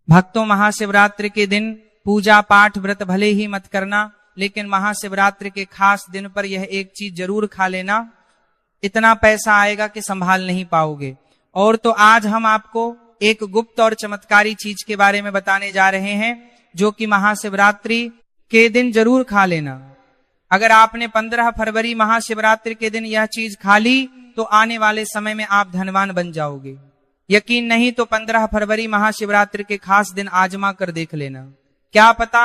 भक्तों, महाशिवरात्रि के दिन पूजा पाठ व्रत भले ही मत करना, लेकिन महाशिवरात्रि के खास दिन पर यह एक चीज जरूर खा लेना। इतना पैसा आएगा कि संभाल नहीं पाओगे। और तो आज हम आपको एक गुप्त और चमत्कारी चीज के बारे में बताने जा रहे हैं, जो कि महाशिवरात्रि के दिन जरूर खा लेना। अगर आपने 15 फरवरी महाशिवरात्रि के दिन यह चीज खा ली तो आने वाले समय में आप धनवान बन जाओगे। यकीन नहीं तो 15 फरवरी महाशिवरात्रि के खास दिन आजमा कर देख लेना। क्या पता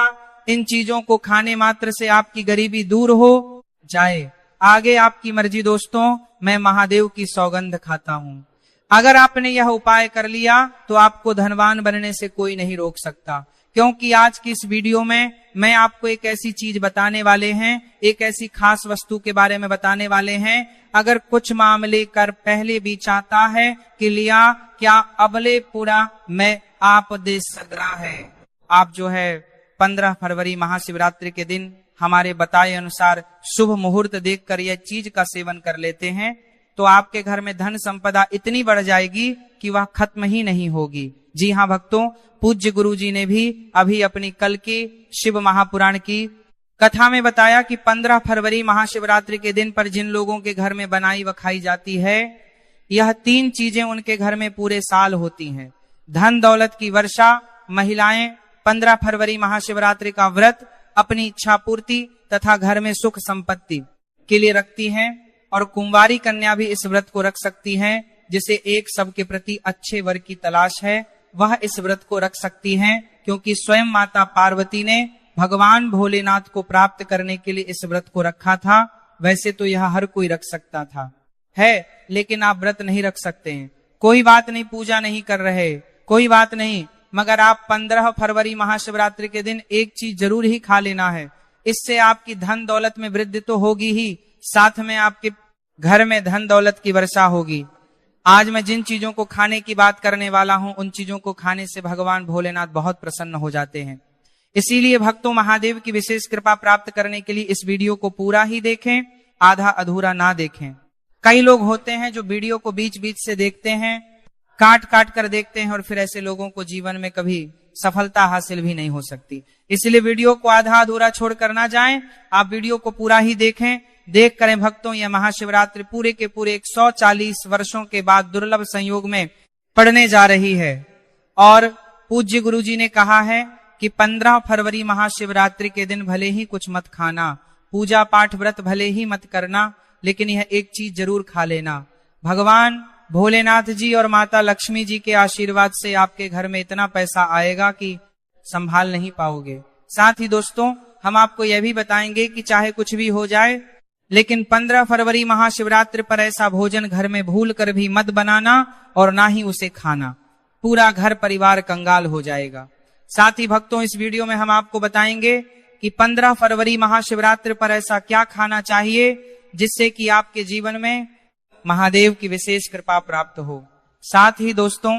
इन चीजों को खाने मात्र से आपकी गरीबी दूर हो जाए। आगे आपकी मर्जी दोस्तों, मैं महादेव की सौगंध खाता हूं। अगर आपने यह उपाय कर लिया तो आपको धनवान बनने से कोई नहीं रोक सकता, क्योंकि आज की इस वीडियो में मैं आपको एक ऐसी चीज बताने वाले हैं, एक ऐसी खास वस्तु के बारे में बताने वाले हैं। अगर कुछ मामले कर पहले भी चाहता है कि लिया क्या अबले पूरा मैं आप दे सकता है। आप जो है 15 फरवरी महाशिवरात्रि के दिन हमारे बताए अनुसार शुभ मुहूर्त देखकर यह चीज का सेवन कर लेते हैं तो आपके घर में धन संपदा इतनी बढ़ जाएगी कि वह खत्म ही नहीं होगी। जी हाँ भक्तों, पूज्य गुरु जी ने भी अभी अपनी कल की शिव महापुराण की कथा में बताया कि 15 फरवरी महाशिवरात्रि के दिन पर जिन लोगों के घर में बनाई व खाई जाती है, यह 3 चीजें उनके घर में पूरे साल होती हैं। धन दौलत की वर्षा, महिलाएं 15 फरवरी महाशिवरात्रि का व्रत अपनी इच्छा पूर्ति तथा घर में सुख संपत्ति के लिए रखती हैं, और कुंवारी कन्या भी इस व्रत को रख सकती हैं। जिसे एक सबके प्रति अच्छे वर की तलाश है वह इस व्रत को रख सकती हैं, क्योंकि स्वयं माता पार्वती ने भगवान भोलेनाथ को प्राप्त करने के लिए इस व्रत को रखा था। वैसे तो यह हर कोई रख सकता था है, लेकिन आप व्रत नहीं रख सकते हैं। कोई बात नहीं, पूजा नहीं कर रहे, कोई बात नहीं, मगर आप 15 फरवरी महाशिवरात्रि के दिन एक चीज जरूर ही खा लेना है। इससे आपकी धन दौलत में वृद्धि तो होगी ही, साथ में आपके घर में धन दौलत की वर्षा होगी। आज मैं जिन चीजों को खाने की बात करने वाला हूं, उन चीजों को खाने से भगवान भोलेनाथ बहुत प्रसन्न हो जाते हैं। इसीलिए भक्तों, महादेव की विशेष कृपा प्राप्त करने के लिए इस वीडियो को पूरा ही देखें, आधा अधूरा ना देखें। कई लोग होते हैं जो वीडियो को बीच बीच से देखते हैं, काट काट कर देखते हैं, और फिर ऐसे लोगों को जीवन में कभी सफलता हासिल भी नहीं हो सकती। इसलिए वीडियो को आधा अधूरा छोड़कर ना जाएं, आप वीडियो को पूरा ही देखें। देख करें भक्तों, यह महाशिवरात्रि पूरे के पूरे 140 वर्षों के बाद दुर्लभ संयोग में पड़ने जा रही है। और पूज्य गुरु जी ने कहा है कि 15 फरवरी महाशिवरात्रि के दिन भले ही कुछ मत खाना, पूजा पाठ व्रत भले ही मत करना, लेकिन यह एक चीज जरूर खा लेना। भगवान भोलेनाथ जी और माता लक्ष्मी जी के आशीर्वाद से आपके घर में इतना पैसा आएगा कि संभाल नहीं पाओगे। साथ ही दोस्तों, हम आपको यह भी बताएंगे कि चाहे कुछ भी हो जाए, लेकिन 15 फरवरी महाशिवरात्रि पर ऐसा भोजन घर में भूल कर भी मत बनाना और ना ही उसे खाना, पूरा घर परिवार कंगाल हो जाएगा। साथ ही भक्तों, इस वीडियो में हम आपको बताएंगे कि 15 फरवरी महाशिवरात्रि पर ऐसा क्या खाना चाहिए जिससे कि आपके जीवन में महादेव की विशेष कृपा प्राप्त हो। साथ ही दोस्तों,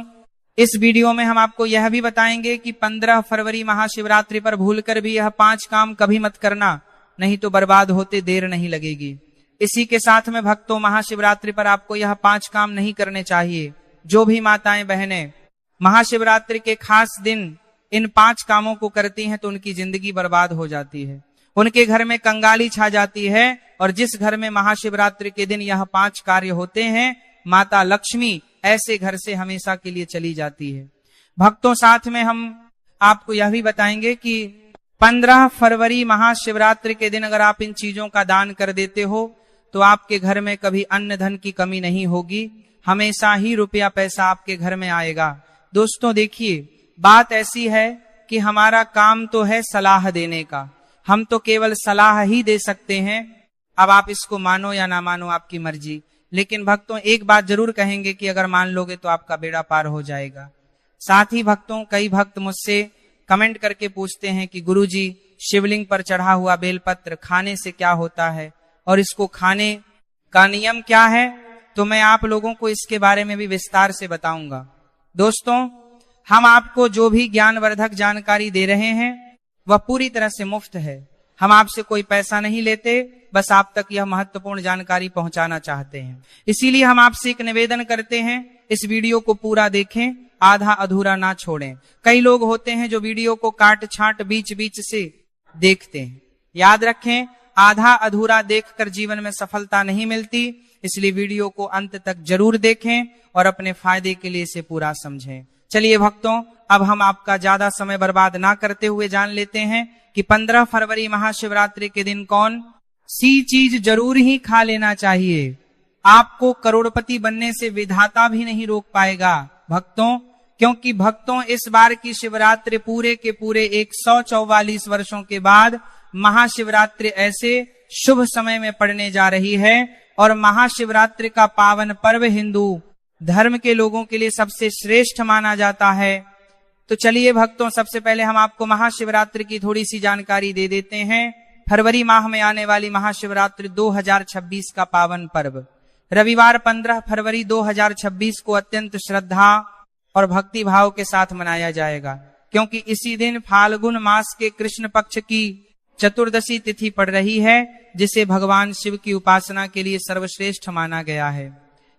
इस वीडियो में हम आपको यह भी बताएंगे कि 15 फरवरी महाशिवरात्रि पर भूलकर भी यह 5 काम कभी मत करना, नहीं तो बर्बाद होते देर नहीं लगेगी। इसी के साथ में भक्तों, महाशिवरात्रि पर आपको यह 5 काम नहीं करने चाहिए। जो भी माताएं बहनें महाशिवरात्रि के खास दिन इन 5 कामों को करती हैं तो उनकी जिंदगी बर्बाद हो जाती है, उनके घर में कंगाली छा जाती है। और जिस घर में महाशिवरात्रि के दिन यह 5 कार्य होते हैं, माता लक्ष्मी ऐसे घर से हमेशा के लिए चली जाती है। भक्तों, साथ में हम आपको यह भी बताएंगे कि 15 फरवरी महाशिवरात्रि के दिन अगर आप इन चीजों का दान कर देते हो तो आपके घर में कभी अन्न धन की कमी नहीं होगी, हमेशा ही रुपया पैसा आपके घर में आएगा। दोस्तों देखिए, बात ऐसी है कि हमारा काम तो है सलाह देने का, हम तो केवल सलाह ही दे सकते हैं। अब आप इसको मानो या ना मानो, आपकी मर्जी। लेकिन भक्तों, एक बात जरूर कहेंगे कि अगर मान लोगे तो आपका बेड़ा पार हो जाएगा। साथ ही भक्तों, कई भक्त मुझसे कमेंट करके पूछते हैं कि गुरुजी, शिवलिंग पर चढ़ा हुआ बेलपत्र खाने से क्या होता है और इसको खाने का नियम क्या है, तो मैं आप लोगों को इसके बारे में भी विस्तार से बताऊंगा। दोस्तों, हम आपको जो भी ज्ञानवर्धक जानकारी दे रहे हैं वह पूरी तरह से मुफ्त है। हम आपसे कोई पैसा नहीं लेते, बस आप तक यह महत्वपूर्ण जानकारी पहुंचाना चाहते हैं। इसीलिए हम आपसे एक निवेदन करते हैं, इस वीडियो को पूरा देखें, आधा अधूरा ना छोड़ें। कई लोग होते हैं जो वीडियो को काट छांट बीच बीच से देखते हैं। याद रखें, आधा अधूरा देखकर जीवन में सफलता नहीं मिलती, इसलिए वीडियो को अंत तक जरूर देखें और अपने फायदे के लिए इसे पूरा समझें। चलिए भक्तों, अब हम आपका ज्यादा समय बर्बाद ना करते हुए जान लेते हैं कि 15 फरवरी महाशिवरात्रि के दिन कौन सी चीज जरूर ही खा लेना चाहिए। आपको करोड़पति बनने से विधाता भी नहीं रोक पाएगा भक्तों, क्योंकि भक्तों इस बार की शिवरात्रि पूरे के पूरे 144 वर्षों के बाद महाशिवरात्रि ऐसे शुभ समय में पड़ने जा रही है और महाशिवरात्रि का पावन पर्व हिंदू धर्म के लोगों के लिए सबसे श्रेष्ठ माना जाता है। तो चलिए भक्तों, सबसे पहले हम आपको महाशिवरात्रि की थोड़ी सी जानकारी दे देते हैं। फरवरी माह में आने वाली महाशिवरात्रि 2026 का पावन पर्व रविवार 15 फरवरी 2026 को अत्यंत श्रद्धा और भक्ति भाव के साथ मनाया जाएगा, क्योंकि इसी दिन फाल्गुन मास के कृष्ण पक्ष की चतुर्दशी तिथि पड़ रही है, जिसे भगवान शिव की उपासना के लिए सर्वश्रेष्ठ माना गया है।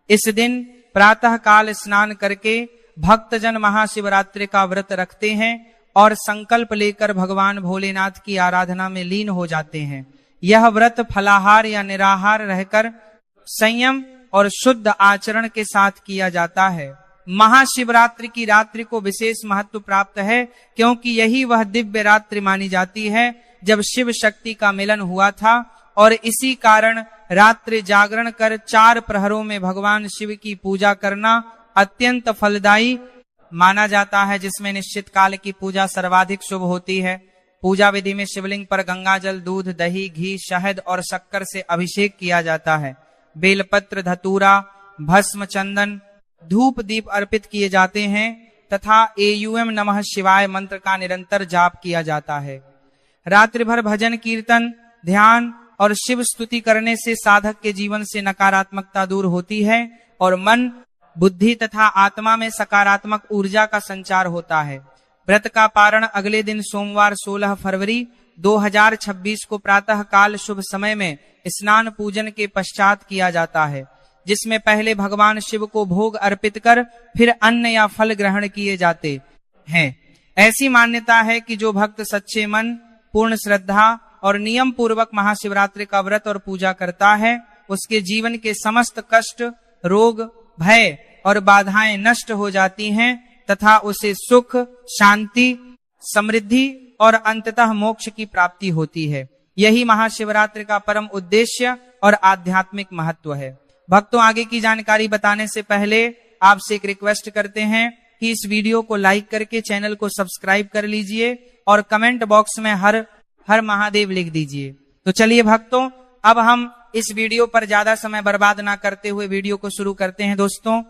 इस दिन प्रातः काल स्नान करके भक्तजन महाशिवरात्रि का व्रत रखते हैं और संकल्प लेकर भगवान भोलेनाथ की आराधना में लीन हो जाते हैं। यह व्रत फलाहार या निराहार रहकर संयम और शुद्ध आचरण के साथ किया जाता है। महाशिवरात्रि की रात्रि को विशेष महत्व प्राप्त है, क्योंकि यही वह दिव्य रात्रि मानी जाती है जब शिव शक्ति का मिलन हुआ था, और इसी कारण रात्रि जागरण कर 4 प्रहरों में भगवान शिव की पूजा करना अत्यंत फलदायी माना जाता है, जिसमें निश्चित काल की पूजा सर्वाधिक शुभ होती है। पूजा विधि में शिवलिंग पर गंगाजल, दूध, दही, घी, शहद और शक्कर से अभिषेक किया जाता है। बेलपत्र, धतूरा, भस्म, चंदन, धूप, दीप अर्पित किए जाते हैं तथा एयूएम नमः शिवाय मंत्र का निरंतर जाप किया जाता है। रात्रि भर भजन, कीर्तन, ध्यान और शिव स्तुति करने से साधक के जीवन से नकारात्मकता दूर होती है और मन, बुद्धि तथा आत्मा में सकारात्मक ऊर्जा का संचार होता है। व्रत का पारण अगले दिन सोमवार 16 फरवरी 2026 को प्रातः काल शुभ समय में स्नान पूजन के पश्चात किया जाता है, जिसमें पहले भगवान शिव को भोग अर्पित कर फिर अन्न या फल ग्रहण किए जाते हैं। ऐसी मान्यता है कि जो भक्त सच्चे मन, पूर्ण श्रद्धा और नियम पूर्वक महाशिवरात्रि का व्रत और पूजा करता है, उसके जीवन के समस्त कष्ट, रोग, भय और बाधाएं नष्ट हो जाती हैं तथा उसे सुख, शांति, समृद्धि और अंततः मोक्ष की प्राप्ति होती है। यही महाशिवरात्रि का परम उद्देश्य और आध्यात्मिक महत्व है। भक्तों, आगे की जानकारी बताने से पहले आपसे एक रिक्वेस्ट करते हैं कि इस वीडियो को लाइक करके चैनल को सब्सक्राइब कर लीजिए और कमेंट बॉक्स में हर हर महादेव लिख दीजिए। तो चलिए भक्तों, अब हम इस वीडियो पर ज्यादा समय बर्बाद ना करते हुए वीडियो को शुरू करते हैं। दोस्तों,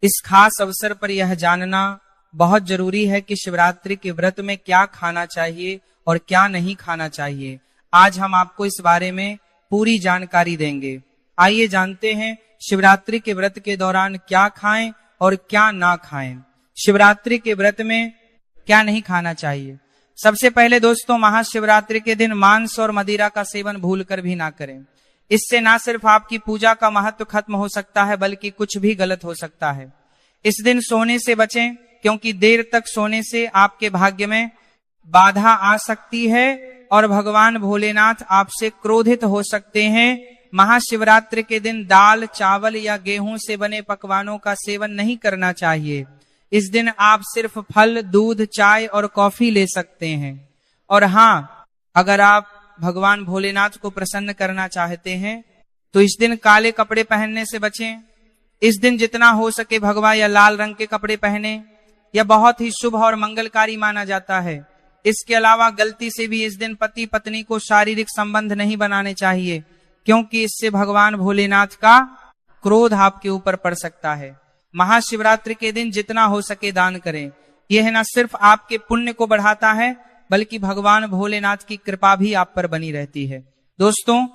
इस खास अवसर पर यह जानना बहुत जरूरी है कि शिवरात्रि के व्रत में क्या खाना चाहिए और क्या नहीं खाना चाहिए। आज हम आपको इस बारे में पूरी जानकारी देंगे। आइए जानते हैं शिवरात्रि के व्रत के दौरान क्या खाएं और क्या ना खाएं। शिवरात्रि के व्रत में क्या नहीं खाना चाहिए। सबसे पहले दोस्तों, महाशिवरात्रि के दिन मांस और मदिरा का सेवन भूलकर भी ना करें। इससे ना सिर्फ आपकी पूजा का महत्व खत्म हो सकता है, बल्कि कुछ भी गलत हो सकता है। इस दिन सोने से बचें, क्योंकि देर तक सोने से आपके भाग्य में बाधा आ सकती है और भगवान भोलेनाथ आपसे क्रोधित हो सकते हैं। महाशिवरात्रि के दिन दाल, चावल या गेहूं से बने पकवानों का सेवन नहीं करना चाहिए। इस दिन आप सिर्फ फल, दूध, चाय और कॉफी ले सकते हैं। और हाँ, अगर आप भगवान भोलेनाथ को प्रसन्न करना चाहते हैं तो इस दिन काले कपड़े पहनने से बचें। इस दिन जितना हो सके भगवा या लाल रंग के कपड़े पहने, यह बहुत ही शुभ और मंगलकारी माना जाता है। इसके अलावा गलती से भी इस दिन पति पत्नी को शारीरिक संबंध नहीं बनाने चाहिए, क्योंकि इससे भगवान भोलेनाथ का क्रोध आपके ऊपर पड़ सकता है। महाशिवरात्रि के दिन जितना हो सके दान करें। यह न सिर्फ आपके पुण्य को बढ़ाता है, बल्कि भगवान भोलेनाथ की कृपा भी आप पर बनी रहती है। दोस्तों,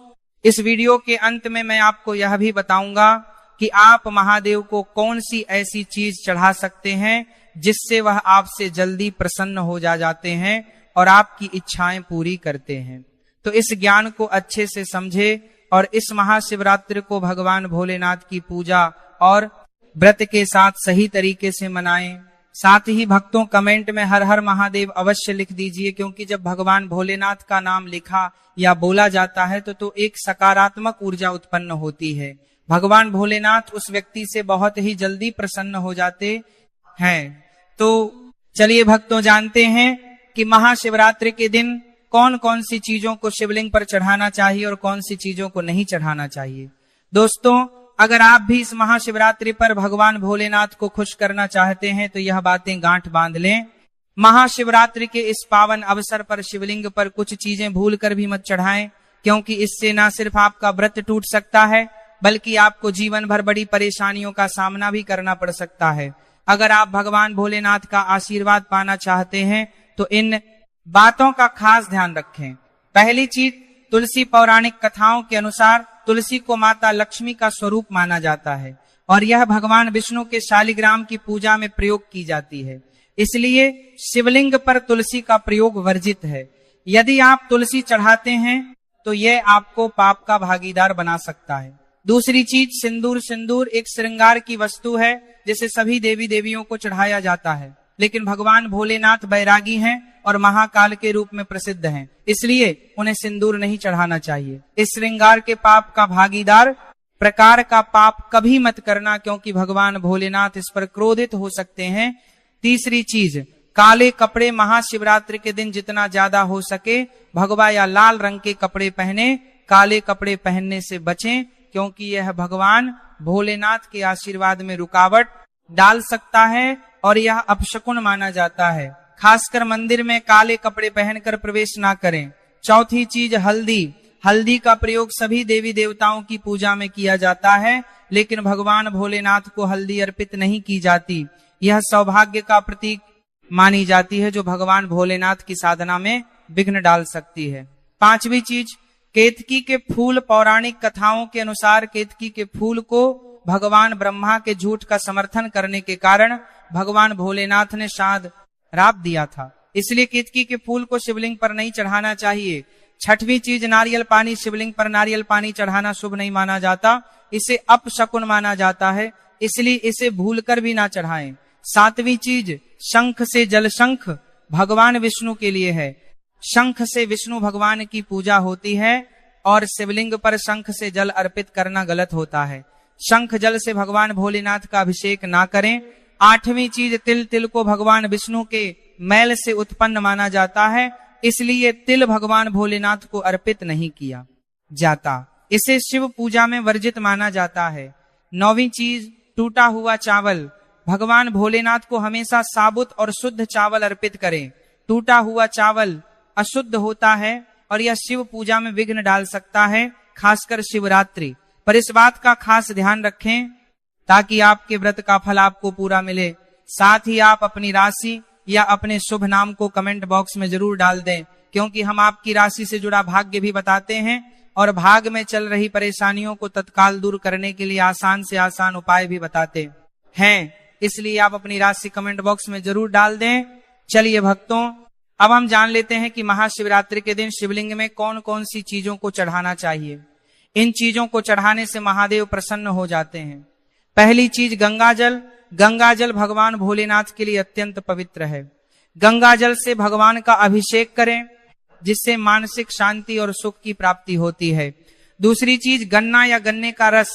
इस वीडियो के अंत में मैं आपको यह भी बताऊंगा कि आप महादेव को कौन सी ऐसी चीज चढ़ा सकते हैं जिससे वह आपसे जल्दी प्रसन्न हो जाते हैं और आपकी इच्छाएं पूरी करते हैं। तो इस ज्ञान को अच्छे से समझे और इस महाशिवरात्रि को भगवान भोलेनाथ की पूजा और व्रत के साथ सही तरीके से मनाएं। साथ ही भक्तों कमेंट में हर हर महादेव अवश्य लिख दीजिए, क्योंकि जब भगवान भोलेनाथ का नाम लिखा या बोला जाता है तो एक सकारात्मक ऊर्जा उत्पन्न होती है। भगवान भोलेनाथ उस व्यक्ति से बहुत ही जल्दी प्रसन्न हो जाते हैं। तो चलिए भक्तों जानते हैं कि महाशिवरात्रि के दिन कौन कौन सी चीजों को शिवलिंग पर चढ़ाना चाहिए और कौन सी चीजों को नहीं चढ़ाना चाहिए। दोस्तों, अगर आप भी इस महाशिवरात्रि पर भगवान भोलेनाथ को खुश करना चाहते हैं तो यह बातें गांठ बांध लें। महाशिवरात्रि के इस पावन अवसर पर शिवलिंग पर कुछ चीजें भूल कर भी मत चढ़ाएं, क्योंकि इससे न सिर्फ आपका व्रत टूट सकता है बल्कि आपको जीवन भर बड़ी परेशानियों का सामना भी करना पड़ सकता है। अगर आप भगवान भोलेनाथ का आशीर्वाद पाना चाहते हैं तो इन बातों का खास ध्यान रखें। पहली चीज, तुलसी पौराणिक कथाओं के अनुसार तुलसी को माता लक्ष्मी का स्वरूप माना जाता है और यह भगवान विष्णु के शालिग्राम की पूजा में प्रयोग की जाती है। इसलिए शिवलिंग पर तुलसी का प्रयोग वर्जित है। यदि आप तुलसी चढ़ाते हैं तो यह आपको पाप का भागीदार बना सकता है। दूसरी चीज, सिंदूर। सिंदूर एक श्रृंगार की वस्तु है जिसे सभी देवी देवियों को चढ़ाया जाता है, लेकिन भगवान भोलेनाथ बैरागी हैं और महाकाल के रूप में प्रसिद्ध हैं, इसलिए उन्हें सिंदूर नहीं चढ़ाना चाहिए। इस श्रृंगार के पाप का भागीदार प्रकार का पाप कभी मत करना, क्योंकि भगवान भोलेनाथ इस पर क्रोधित हो सकते हैं। तीसरी चीज, काले कपड़े महाशिवरात्रि के दिन जितना ज्यादा हो सके भगवा या लाल रंग के कपड़े पहने, काले कपड़े पहनने से बचें, क्योंकि यह भगवान भोलेनाथ के आशीर्वाद में रुकावट डाल सकता है और यह अपशकुन माना जाता है। खासकर मंदिर में काले कपड़े पहनकर प्रवेश ना करें। चौथी चीज, हल्दी। हल्दी का प्रयोग सभी देवी देवताओं की पूजा में किया जाता है, लेकिन भगवान भोलेनाथ को हल्दी अर्पित नहीं की जाती। यह सौभाग्य का प्रतीक मानी जाती है जो भगवान भोलेनाथ की साधना में विघ्न डाल सकती है। पांचवी चीज, केतकी के फूल। पौराणिक कथाओं के अनुसार केतकी के फूल को भगवान ब्रह्मा के झूठ का समर्थन करने के कारण भगवान भोलेनाथ ने शायद राप दिया था, इसलिए केतकी के फूल को शिवलिंग पर नहीं चढ़ाना चाहिए। छठवीं चीज, नारियल पानी। शिवलिंग पर नारियल पानी चढ़ाना शुभ नहीं माना जाता, इसे अपशकुन माना जाता है, इसलिए इसे भूलकर भी ना चढ़ाएं। सातवीं चीज, शंख से जल। शंख भगवान विष्णु के लिए है। शंख से विष्णु भगवान की पूजा होती है और शिवलिंग पर शंख से जल अर्पित करना गलत होता है। शंख जल से भगवान भोलेनाथ का अभिषेक ना करें। आठवीं चीज, तिल। तिल को भगवान विष्णु के मैल से उत्पन्न माना जाता है, इसलिए तिल भगवान भोलेनाथ को अर्पित नहीं किया जाता, इसे शिव पूजा में वर्जित माना जाता है। नौवीं चीज, टूटा हुआ चावल। भगवान भोलेनाथ को हमेशा साबुत और शुद्ध चावल अर्पित करें। टूटा हुआ चावल अशुद्ध होता है और यह शिव पूजा में विघ्न डाल सकता है, खासकर शिवरात्रि पर। इस बात का खास ध्यान रखें ताकि आपके व्रत का फल आपको पूरा मिले। साथ ही आप अपनी राशि या अपने शुभ नाम को कमेंट बॉक्स में जरूर डाल दें, क्योंकि हम आपकी राशि से जुड़ा भाग्य भी बताते हैं और भाग में चल रही परेशानियों को तत्काल दूर करने के लिए आसान से आसान उपाय भी बताते हैं, इसलिए आप अपनी राशि कमेंट बॉक्स में जरूर डाल दें। चलिए भक्तों, अब हम जान लेते हैं कि महाशिवरात्रि के दिन शिवलिंग में कौन कौन सी चीजों को चढ़ाना चाहिए। इन चीजों को चढ़ाने से महादेव प्रसन्न हो जाते हैं। पहली चीज, गंगा जल। गंगा जल भगवान भोलेनाथ के लिए अत्यंत पवित्र है। गंगा जल से भगवान का अभिषेक करें, जिससे मानसिक शांति और सुख की प्राप्ति होती है। दूसरी चीज, गन्ना या गन्ने का रस।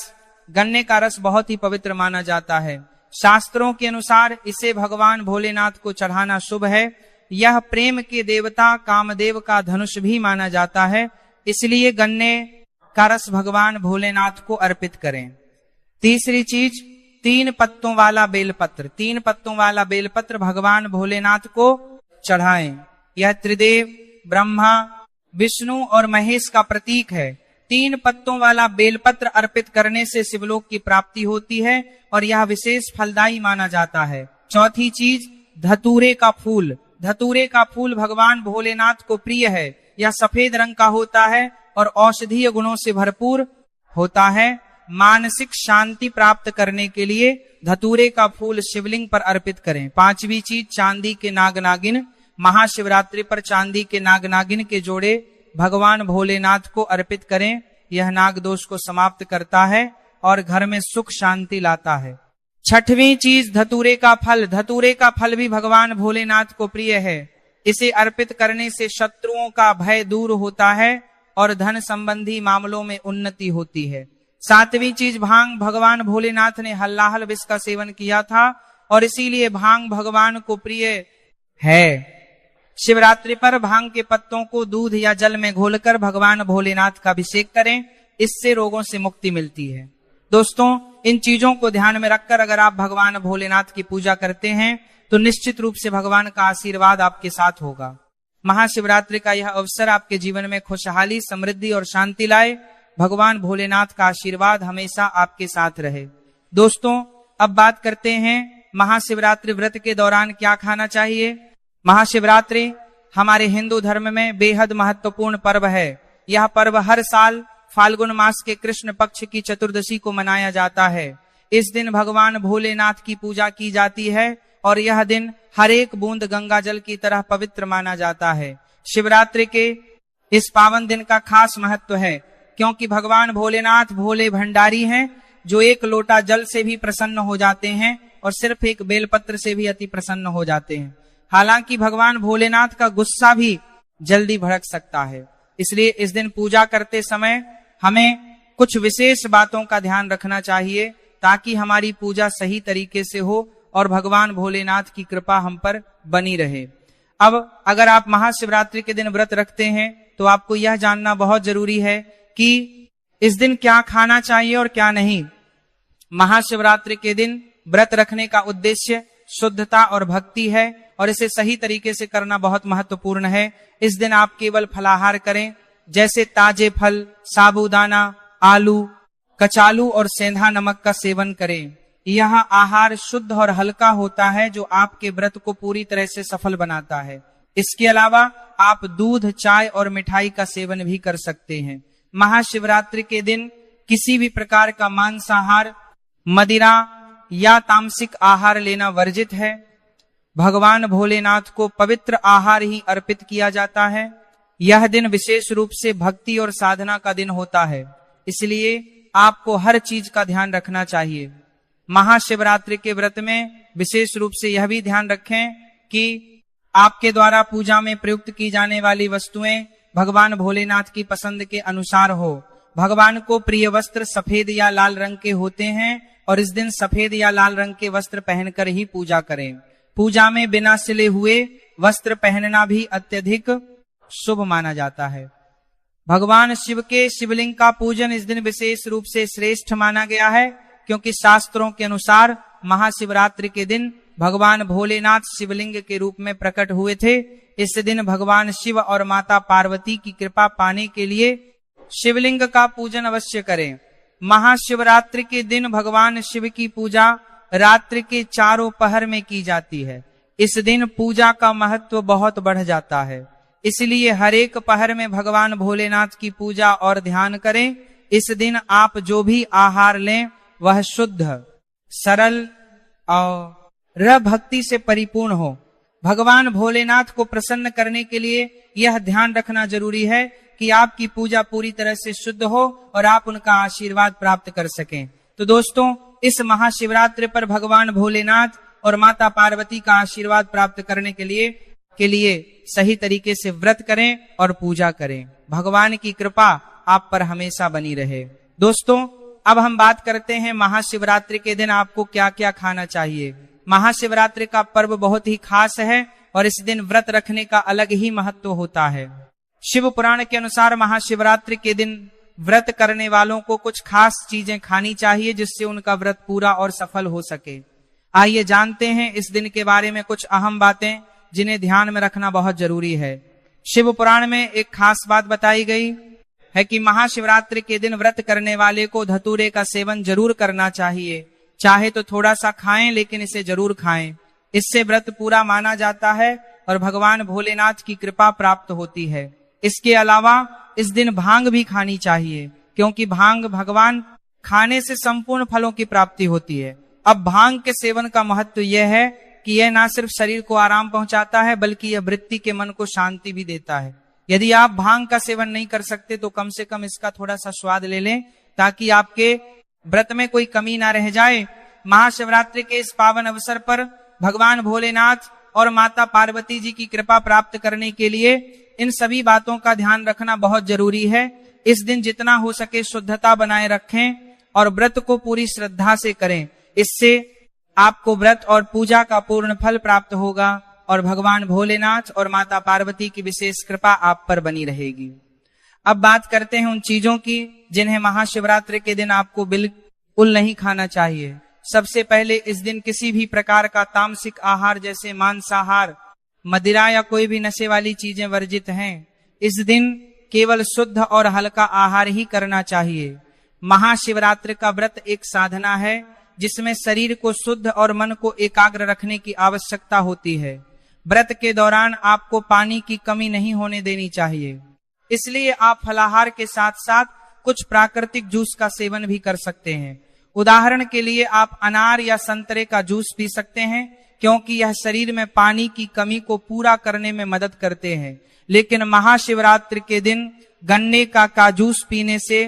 गन्ने का रस बहुत ही पवित्र माना जाता है। शास्त्रों के अनुसार इसे भगवान भोलेनाथ को चढ़ाना शुभ है। यह प्रेम के देवता कामदेव का धनुष भी माना जाता है, इसलिए गन्ने का रस भगवान भोलेनाथ को अर्पित करें। तीसरी चीज, 3 पत्तों वाला बेलपत्र। 3 पत्तों वाला बेलपत्र भगवान भोलेनाथ को चढ़ाएं। यह त्रिदेव ब्रह्मा, विष्णु और महेश का प्रतीक है। 3 पत्तों वाला बेलपत्र अर्पित करने से शिवलोक की प्राप्ति होती है और यह विशेष फलदायी माना जाता है। चौथी चीज, धतूरे का फूल। धतूरे का फूल भगवान भोलेनाथ को प्रिय है। यह सफेद रंग का होता है और औषधीय गुणों से भरपूर होता है। मानसिक शांति प्राप्त करने के लिए धतूरे का फूल शिवलिंग पर अर्पित करें। पांचवी चीज, चांदी के नाग नागिन। महाशिवरात्रि पर चांदी के नाग नागिन के जोड़े भगवान भोलेनाथ को अर्पित करें। यह नाग दोष को समाप्त करता है और घर में सुख शांति लाता है। छठवीं चीज धतूरे का फल। धतूरे का फल भी भगवान भोलेनाथ को प्रिय है। इसे अर्पित करने से शत्रुओं का भय दूर होता है और धन संबंधी मामलों में उन्नति होती है। सातवीं चीज भांग। भगवान भोलेनाथ ने हल्लाहल विष का सेवन किया था और इसीलिए भांग भगवान को प्रिय है। शिवरात्रि पर भांग के पत्तों को दूध या जल में घोलकर भगवान भोलेनाथ का अभिषेक करें, इससे रोगों से मुक्ति मिलती है। दोस्तों, इन चीजों को ध्यान में रखकर अगर आप भगवान भोलेनाथ की पूजा करते हैं तो निश्चित रूप से भगवान का आशीर्वाद आपके साथ होगा। महाशिवरात्रि का यह अवसर आपके जीवन में खुशहाली, समृद्धि और शांति लाए। भगवान भोलेनाथ का आशीर्वाद हमेशा आपके साथ रहे। दोस्तों, अब बात करते हैं महाशिवरात्रि व्रत के दौरान क्या खाना चाहिए। महाशिवरात्रि हमारे हिंदू धर्म में बेहद महत्वपूर्ण पर्व है। यह पर्व हर साल फाल्गुन मास के कृष्ण पक्ष की चतुर्दशी को मनाया जाता है। इस दिन भगवान भोलेनाथ की पूजा की जाती है और यह दिन हर एक बूंद गंगा जल की तरह पवित्र माना जाता है। शिवरात्रि के इस पावन दिन का खास महत्व है क्योंकि भगवान भोलेनाथ भोले भंडारी हैं, जो एक लोटा जल से भी प्रसन्न हो जाते हैं और सिर्फ एक बेलपत्र से भी अति प्रसन्न हो जाते हैं। हालांकि भगवान भोलेनाथ का गुस्सा भी जल्दी भड़क सकता है, इसलिए इस दिन पूजा करते समय हमें कुछ विशेष बातों का ध्यान रखना चाहिए ताकि हमारी पूजा सही तरीके से हो और भगवान भोलेनाथ की कृपा हम पर बनी रहे। अब अगर आप महाशिवरात्रि के दिन व्रत रखते हैं तो आपको यह जानना बहुत जरूरी है कि इस दिन क्या खाना चाहिए और क्या नहीं। महाशिवरात्रि के दिन व्रत रखने का उद्देश्य शुद्धता और भक्ति है और इसे सही तरीके से करना बहुत महत्वपूर्ण है। इस दिन आप केवल फलाहार करें, जैसे ताजे फल, साबूदाना, आलू, कचालू और सेंधा नमक का सेवन करें। यह आहार शुद्ध और हल्का होता है जो आपके व्रत को पूरी तरह से सफल बनाता है। इसके अलावा आप दूध, चाय और मिठाई का सेवन भी कर सकते हैं। महाशिवरात्रि के दिन किसी भी प्रकार का मांसाहार, मदिरा या तामसिक आहार लेना वर्जित है। भगवान भोलेनाथ को पवित्र आहार ही अर्पित किया जाता है। यह दिन विशेष रूप से भक्ति और साधना का दिन होता है, इसलिए आपको हर चीज का ध्यान रखना चाहिए। महाशिवरात्रि के व्रत में विशेष रूप से यह भी ध्यान रखें कि आपके द्वारा पूजा में प्रयुक्त की जाने वाली वस्तुएं भगवान भोलेनाथ की पसंद के अनुसार हो। भगवान को प्रिय वस्त्र सफेद या लाल रंग के होते हैं और इस दिन सफेद या लाल रंग के वस्त्र पहनकर ही पूजा करें। पूजा में बिना सिले हुए वस्त्र पहनना भी अत्यधिक शुभ माना जाता है। भगवान शिव के शिवलिंग का पूजन इस दिन विशेष रूप से श्रेष्ठ माना गया है क्योंकि शास्त्रों के अनुसार महाशिवरात्रि के दिन भगवान भोलेनाथ शिवलिंग के रूप में प्रकट हुए थे। इस दिन भगवान शिव और माता पार्वती की कृपा पाने के लिए शिवलिंग का पूजन अवश्य करें। महाशिवरात्रि के दिन भगवान शिव की पूजा रात्रि के चारों पहर में की जाती है। इस दिन पूजा का महत्व बहुत बढ़ जाता है, इसलिए हर एक पहर में भगवान भोलेनाथ की पूजा और ध्यान करें। इस दिन आप जो भी आहार लें वह शुद्ध, सरल और भक्ति से परिपूर्ण हो। भगवान भोलेनाथ को प्रसन्न करने के लिए यह ध्यान रखना जरूरी है कि आपकी पूजा पूरी तरह से शुद्ध हो और आप उनका आशीर्वाद प्राप्त कर सकें। तो दोस्तों, इस महाशिवरात्रि पर भगवान भोलेनाथ और माता पार्वती का आशीर्वाद प्राप्त करने के लिए सही तरीके से व्रत करें और पूजा करें। भगवान की कृपा आप पर हमेशा बनी रहे। दोस्तों, अब हम बात करते हैं महाशिवरात्रि के दिन आपको क्या क्या खाना चाहिए। महाशिवरात्रि का पर्व बहुत ही खास है और इस दिन व्रत रखने का अलग ही महत्व होता है। शिव पुराण के अनुसार महाशिवरात्रि के दिन व्रत करने वालों को कुछ खास चीजें खानी चाहिए जिससे उनका व्रत पूरा और सफल हो सके। आइए जानते हैं इस दिन के बारे में कुछ अहम बातें जिन्हें ध्यान में रखना बहुत जरूरी है। शिव पुराण में एक खास बात बताई गई है कि महाशिवरात्रि के दिन व्रत करने वाले को धतूरे का सेवन जरूर करना चाहिए। चाहे तो थोड़ा सा खाएं, लेकिन इसे जरूर खाएं। इससे व्रत पूरा माना जाता है और भगवान भोलेनाथ की कृपा प्राप्त होती है। इसके अलावा इस दिन भांग भी खानी चाहिए क्योंकि भांग भगवान खाने से संपूर्ण फलों की प्राप्ति होती है। अब भांग के सेवन का महत्व यह है कि यह न सिर्फ शरीर को आराम पहुंचाता है बल्कि यह वृत्ति के मन को शांति भी देता है। यदि आप भांग का सेवन नहीं कर सकते तो कम से कम इसका थोड़ा सा स्वाद ले लें ताकि आपके व्रत में कोई कमी ना रह जाए महाशिवरात्रि के इस पावन अवसर पर भगवान भोलेनाथ और माता पार्वती जी की कृपा प्राप्त करने के लिए इन सभी बातों का ध्यान रखना बहुत जरूरी है। इस दिन जितना हो सके शुद्धता बनाए रखें और व्रत को पूरी श्रद्धा से करें। इससे आपको व्रत और पूजा का पूर्ण फल प्राप्त होगा और भगवान भोलेनाथ और माता पार्वती की विशेष कृपा आप पर बनी रहेगी। अब बात करते हैं उन चीजों की जिन्हें महाशिवरात्रि के दिन आपको बिल्कुल नहीं खाना चाहिए। सबसे पहले इस दिन किसी भी प्रकार का तामसिक आहार जैसे मांसाहार, मदिरा या कोई भी नशे वाली चीजें वर्जित हैं। इस दिन केवल शुद्ध और हल्का आहार ही करना चाहिए। महाशिवरात्रि का व्रत एक साधना है जिसमें शरीर को शुद्ध और मन को एकाग्र रखने की आवश्यकता होती है। व्रत के दौरान आपको पानी की कमी नहीं होने देनी चाहिए, इसलिए आप फलाहार के साथ साथ कुछ प्राकृतिक जूस का सेवन भी कर सकते हैं। उदाहरण के लिए आप अनार या संतरे का जूस पी सकते हैं, क्योंकि यह शरीर में पानी की कमी को पूरा करने में मदद करते हैं। लेकिन महाशिवरात्रि के दिन गन्ने का जूस पीने से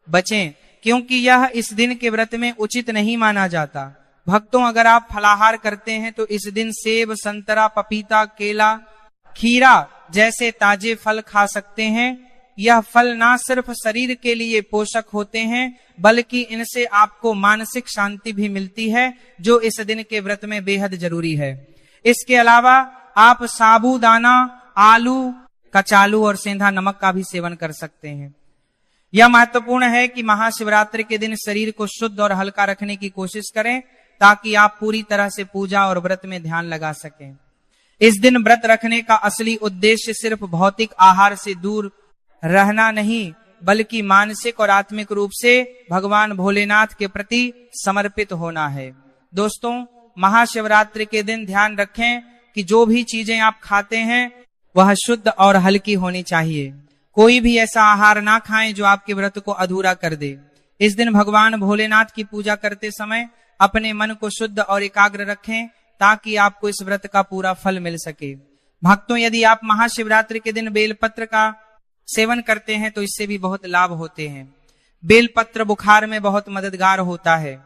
बचें, क्योंकि यह इस दिन के व्रत में उचित नहीं माना जाता। भक्तों, अगर आप फलाहार करते हैं तो इस दिन सेब, संतरा, पपीता, केला, खीरा जैसे ताजे फल खा सकते हैं। यह फल ना सिर्फ शरीर के लिए पोषक होते हैं, बल्कि इनसे आपको मानसिक शांति भी मिलती है, जो इस दिन के व्रत में बेहद जरूरी है। इसके अलावा आप साबूदाना, आलू, कचालू और सेंधा नमक का भी सेवन कर सकते हैं। यह महत्वपूर्ण है कि महाशिवरात्रि के दिन शरीर को शुद्ध और हल्का रखने की कोशिश करें, ताकि आप पूरी तरह से पूजा और व्रत में ध्यान लगा सकें। इस दिन व्रत रखने का असली उद्देश्य सिर्फ भौतिक आहार से दूर रहना नहीं, बल्कि मानसिक और आत्मिक रूप से भगवान भोलेनाथ के प्रति समर्पित होना है। दोस्तों, महाशिवरात्रि के दिन ध्यान रखें कि जो भी चीजें आप खाते हैं वह शुद्ध और हल्की होनी चाहिए। कोई भी ऐसा आहार ना खाएं जो आपके व्रत को अधूरा कर दे। इस दिन भगवान भोलेनाथ की पूजा करते समय अपने मन को शुद्ध और एकाग्र रखें, ताकि आपको इस व्रत का पूरा फल मिल सके। भक्तों, यदि आप महाशिवरात्रि के दिन बेलपत्र का सेवन करते हैं तो इससे भी बहुत लाभ होते हैं। बेलपत्र बुखार में बहुत मददगार होता है।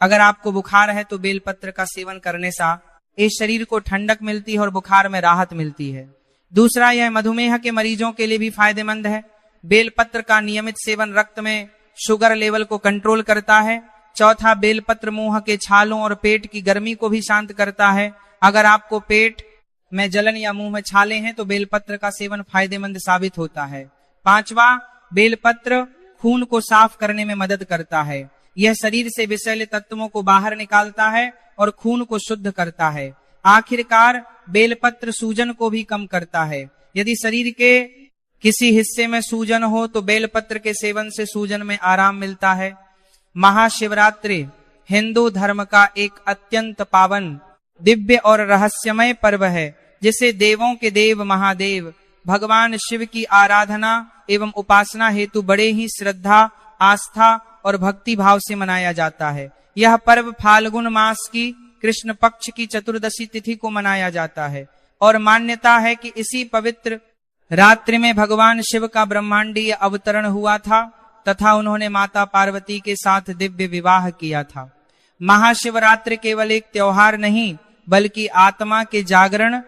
अगर आपको बुखार है तो बेलपत्र का सेवन करने से इस शरीर को ठंडक मिलती है और बुखार में राहत मिलती है। दूसरा, यह मधुमेह के मरीजों के लिए भी फायदेमंद है। बेलपत्र का नियमित सेवन रक्त में शुगर लेवल को कंट्रोल करता है। चौथा, बेलपत्र मुंह के छालों और पेट की गर्मी को भी शांत करता है। अगर आपको पेट में जलन या मुंह में छाले हैं तो बेलपत्र का सेवन फायदेमंद साबित होता है। पांचवा, बेलपत्र खून को साफ करने में मदद करता है। यह शरीर से विषैले तत्वों को बाहर निकालता है और खून को शुद्ध करता है। आखिरकार, बेलपत्र सूजन को भी कम करता है। यदि शरीर के किसी हिस्से में सूजन हो तो बेलपत्र के सेवन से सूजन में आराम मिलता है। महाशिवरात्रि हिंदू धर्म का एक अत्यंत पावन, दिव्य और रहस्यमय पर्व है, जिसे देवों के देव महादेव भगवान शिव की आराधना एवं उपासना हेतु बड़े ही श्रद्धा, आस्था और भक्ति भाव से मनाया जाता है। यह पर्व फाल्गुन मास की कृष्ण पक्ष की चतुर्दशी तिथि को मनाया जाता है और मान्यता है कि इसी पवित्र रात्रि में भगवान शिव का ब्रह्मांडीय अवतरण हुआ था तथा उन्होंने माता पार्वती के साथ दिव्य विवाह किया था। महाशिवरात्रि केवल एक त्योहार नहीं, बल्कि आत्मा के जागरण,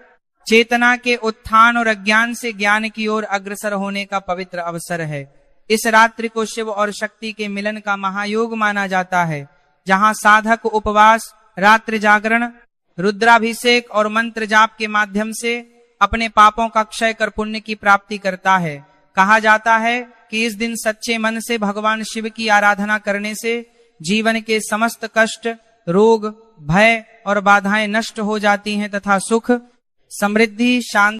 चेतना के उत्थान और अज्ञान से ज्ञान की ओर अग्रसर होने का पवित्र अवसर है। इस रात्रि को शिव और शक्ति के मिलन का महायोग माना जाता है, जहां साधक उपवास, रात्रि जागरण, रुद्राभिषेक और मंत्र जाप के माध्यम से अपने पापों का क्षय कर पुण्य की प्राप्ति करता है। कहा जाता है कि इस दिन सच्चे मन से भगवान शिव की आराधना करने से जीवन के समस्त कष्ट, रोग, भय और बाधाएं नष्ट हो जाती हैं तथा सुख, समृद्धि, शांति